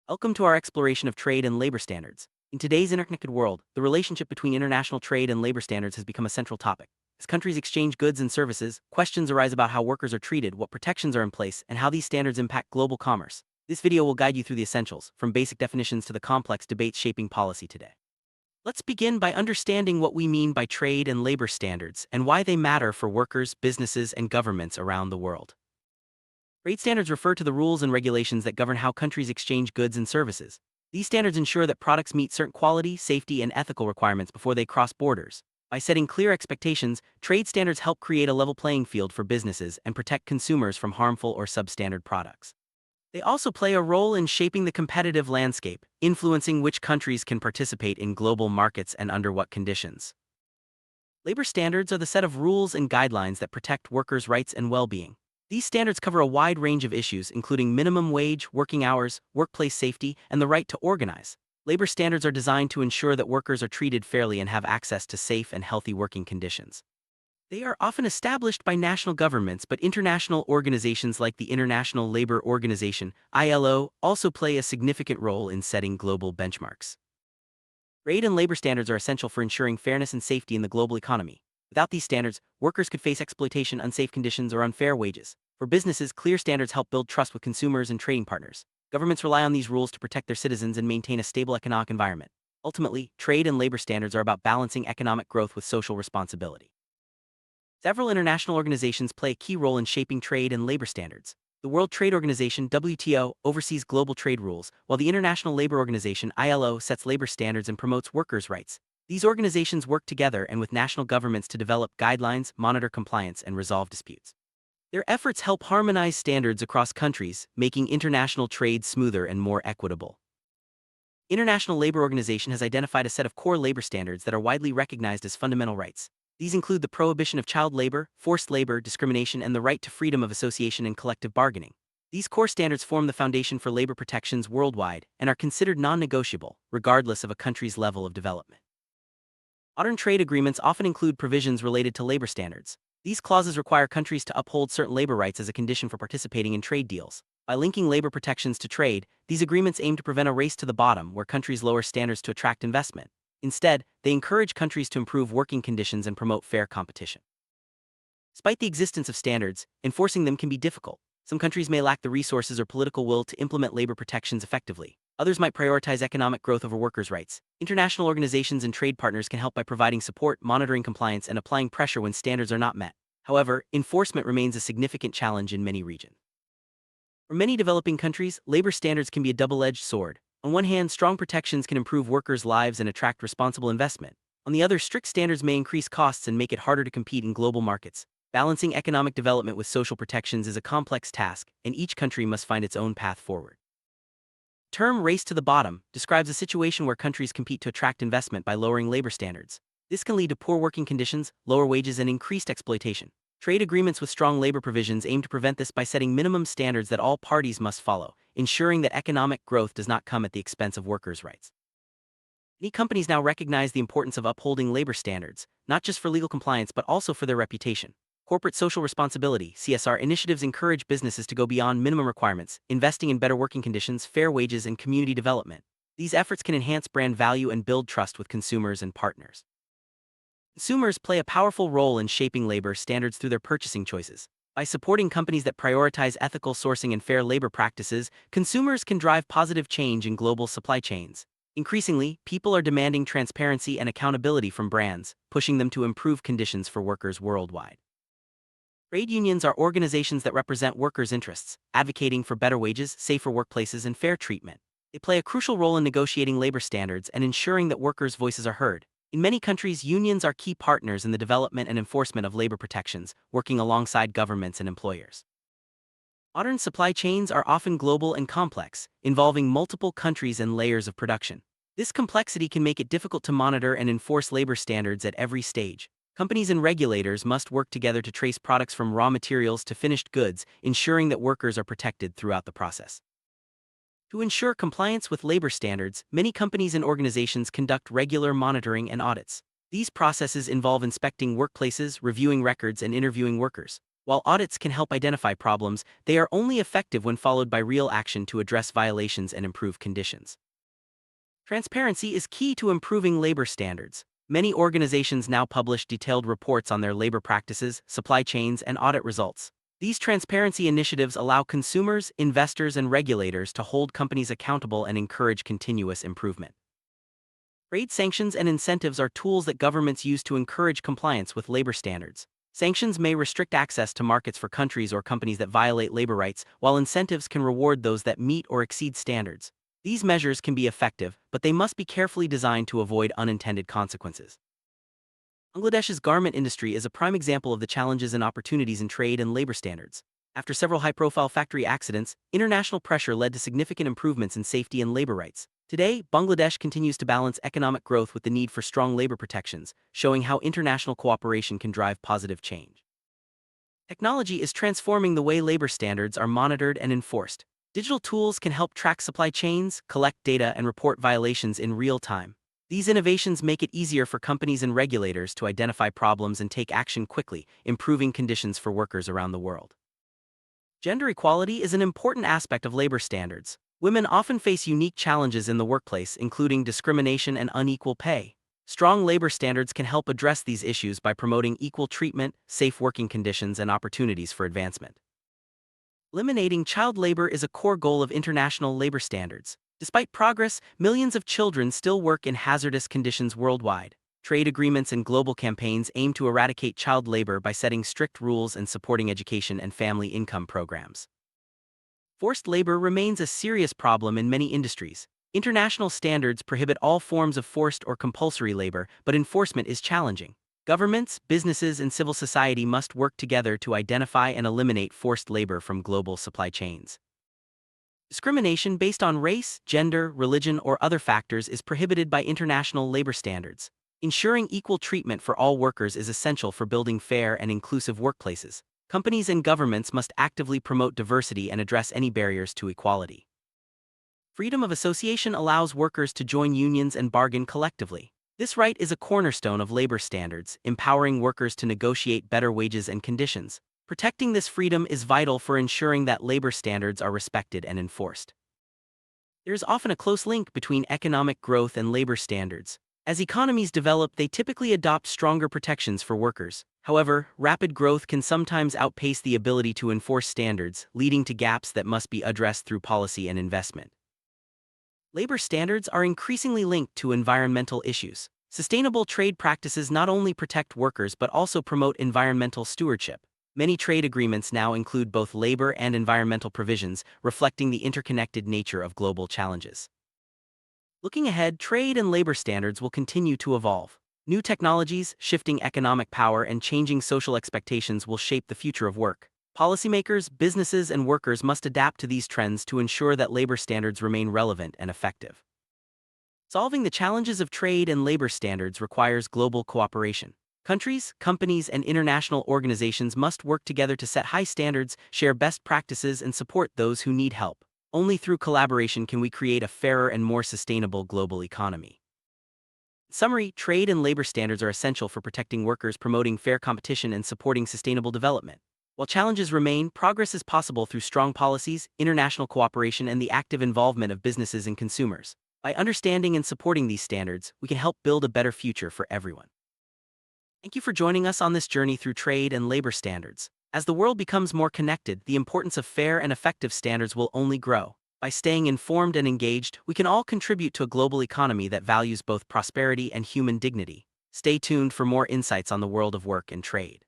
Welcome to our exploration of trade and labor standards. In today's interconnected world, the relationship between international trade and labor standards has become a central topic. As countries exchange goods and services, questions arise about how workers are treated, what protections are in place, and how these standards impact global commerce. This video will guide you through the essentials, from basic definitions to the complex debates shaping policy today. Let's begin by understanding what we mean by trade and labor standards and why they matter for workers, businesses, and governments around the world. Trade standards refer to the rules and regulations that govern how countries exchange goods and services. These standards ensure that products meet certain quality, safety, and ethical requirements before they cross borders. By setting clear expectations, trade standards help create a level playing field for businesses and protect consumers from harmful or substandard products. They also play a role in shaping the competitive landscape, influencing which countries can participate in global markets and under what conditions. Labor standards are the set of rules and guidelines that protect workers' rights and well-being. These standards cover a wide range of issues, including minimum wage, working hours, workplace safety, and the right to organize. Labor standards are designed to ensure that workers are treated fairly and have access to safe and healthy working conditions. They are often established by national governments, but international organizations like the International Labor Organization, ILO, also play a significant role in setting global benchmarks. Trade and labor standards are essential for ensuring fairness and safety in the global economy. Without these standards, workers could face exploitation, unsafe conditions, or unfair wages. For businesses, clear standards help build trust with consumers and trading partners. Governments rely on these rules to protect their citizens and maintain a stable economic environment. Ultimately, trade and labor standards are about balancing economic growth with social responsibility. Several international organizations play a key role in shaping trade and labor standards. The World Trade Organization, WTO, oversees global trade rules, while the International Labor Organization, ILO, sets labor standards and promotes workers' rights. These organizations work together and with national governments to develop guidelines, monitor compliance, and resolve disputes. Their efforts help harmonize standards across countries, making international trade smoother and more equitable. International Labor Organization has identified a set of core labor standards that are widely recognized as fundamental rights. These include the prohibition of child labor, forced labor, discrimination, and the right to freedom of association and collective bargaining. These core standards form the foundation for labor protections worldwide and are considered non-negotiable, regardless of a country's level of development. Modern trade agreements often include provisions related to labor standards. These clauses require countries to uphold certain labor rights as a condition for participating in trade deals. By linking labor protections to trade, these agreements aim to prevent a race to the bottom where countries lower standards to attract investment. Instead, they encourage countries to improve working conditions and promote fair competition. Despite the existence of standards, enforcing them can be difficult. Some countries may lack the resources or political will to implement labor protections effectively. Others might prioritize economic growth over workers' rights. International organizations and trade partners can help by providing support, monitoring compliance, and applying pressure when standards are not met. However, enforcement remains a significant challenge in many regions. For many developing countries, labor standards can be a double-edged sword. On one hand, strong protections can improve workers' lives and attract responsible investment. On the other, strict standards may increase costs and make it harder to compete in global markets. Balancing economic development with social protections is a complex task, and each country must find its own path forward. The term "race to the bottom" describes a situation where countries compete to attract investment by lowering labor standards. This can lead to poor working conditions, lower wages, and increased exploitation. Trade agreements with strong labor provisions aim to prevent this by setting minimum standards that all parties must follow, ensuring that economic growth does not come at the expense of workers' rights. Many companies now recognize the importance of upholding labor standards, not just for legal compliance but also for their reputation. Corporate social responsibility (CSR) initiatives encourage businesses to go beyond minimum requirements, investing in better working conditions, fair wages, and community development. These efforts can enhance brand value and build trust with consumers and partners. Consumers play a powerful role in shaping labor standards through their purchasing choices. By supporting companies that prioritize ethical sourcing and fair labor practices, consumers can drive positive change in global supply chains. Increasingly, people are demanding transparency and accountability from brands, pushing them to improve conditions for workers worldwide. Trade unions are organizations that represent workers' interests, advocating for better wages, safer workplaces, and fair treatment. They play a crucial role in negotiating labor standards and ensuring that workers' voices are heard. In many countries, unions are key partners in the development and enforcement of labor protections, working alongside governments and employers. Modern supply chains are often global and complex, involving multiple countries and layers of production. This complexity can make it difficult to monitor and enforce labor standards at every stage. Companies and regulators must work together to trace products from raw materials to finished goods, ensuring that workers are protected throughout the process. To ensure compliance with labor standards, many companies and organizations conduct regular monitoring and audits. These processes involve inspecting workplaces, reviewing records, and interviewing workers. While audits can help identify problems, they are only effective when followed by real action to address violations and improve conditions. Transparency is key to improving labor standards. Many organizations now publish detailed reports on their labor practices, supply chains, and audit results. These transparency initiatives allow consumers, investors, and regulators to hold companies accountable and encourage continuous improvement. Trade sanctions and incentives are tools that governments use to encourage compliance with labor standards. Sanctions may restrict access to markets for countries or companies that violate labor rights, while incentives can reward those that meet or exceed standards. These measures can be effective, but they must be carefully designed to avoid unintended consequences. Bangladesh's garment industry is a prime example of the challenges and opportunities in trade and labor standards. After several high-profile factory accidents, international pressure led to significant improvements in safety and labor rights. Today, Bangladesh continues to balance economic growth with the need for strong labor protections, showing how international cooperation can drive positive change. Technology is transforming the way labor standards are monitored and enforced. Digital tools can help track supply chains, collect data, and report violations in real time. These innovations make it easier for companies and regulators to identify problems and take action quickly, improving conditions for workers around the world. Gender equality is an important aspect of labor standards. Women often face unique challenges in the workplace, including discrimination and unequal pay. Strong labor standards can help address these issues by promoting equal treatment, safe working conditions, and opportunities for advancement. Eliminating child labor is a core goal of international labor standards. Despite progress, millions of children still work in hazardous conditions worldwide. Trade agreements and global campaigns aim to eradicate child labor by setting strict rules and supporting education and family income programs. Forced labor remains a serious problem in many industries. International standards prohibit all forms of forced or compulsory labor, but enforcement is challenging. Governments, businesses, and civil society must work together to identify and eliminate forced labor from global supply chains. Discrimination based on race, gender, religion, or other factors is prohibited by international labor standards. Ensuring equal treatment for all workers is essential for building fair and inclusive workplaces. Companies and governments must actively promote diversity and address any barriers to equality. Freedom of association allows workers to join unions and bargain collectively. This right is a cornerstone of labor standards, empowering workers to negotiate better wages and conditions. Protecting this freedom is vital for ensuring that labor standards are respected and enforced. There is often a close link between economic growth and labor standards. As economies develop, they typically adopt stronger protections for workers. However, rapid growth can sometimes outpace the ability to enforce standards, leading to gaps that must be addressed through policy and investment. Labor standards are increasingly linked to environmental issues. Sustainable trade practices not only protect workers but also promote environmental stewardship. Many trade agreements now include both labor and environmental provisions, reflecting the interconnected nature of global challenges. Looking ahead, trade and labor standards will continue to evolve. New technologies, shifting economic power, and changing social expectations will shape the future of work. Policymakers, businesses, and workers must adapt to these trends to ensure that labor standards remain relevant and effective. Solving the challenges of trade and labor standards requires global cooperation. Countries, companies, and international organizations must work together to set high standards, share best practices, and support those who need help. Only through collaboration can we create a fairer and more sustainable global economy. In summary, trade and labor standards are essential for protecting workers, promoting fair competition, and supporting sustainable development. While challenges remain, progress is possible through strong policies, international cooperation, and the active involvement of businesses and consumers. By understanding and supporting these standards, we can help build a better future for everyone. Thank you for joining us on this journey through trade and labor standards. As the world becomes more connected, the importance of fair and effective standards will only grow. By staying informed and engaged, we can all contribute to a global economy that values both prosperity and human dignity. Stay tuned for more insights on the world of work and trade.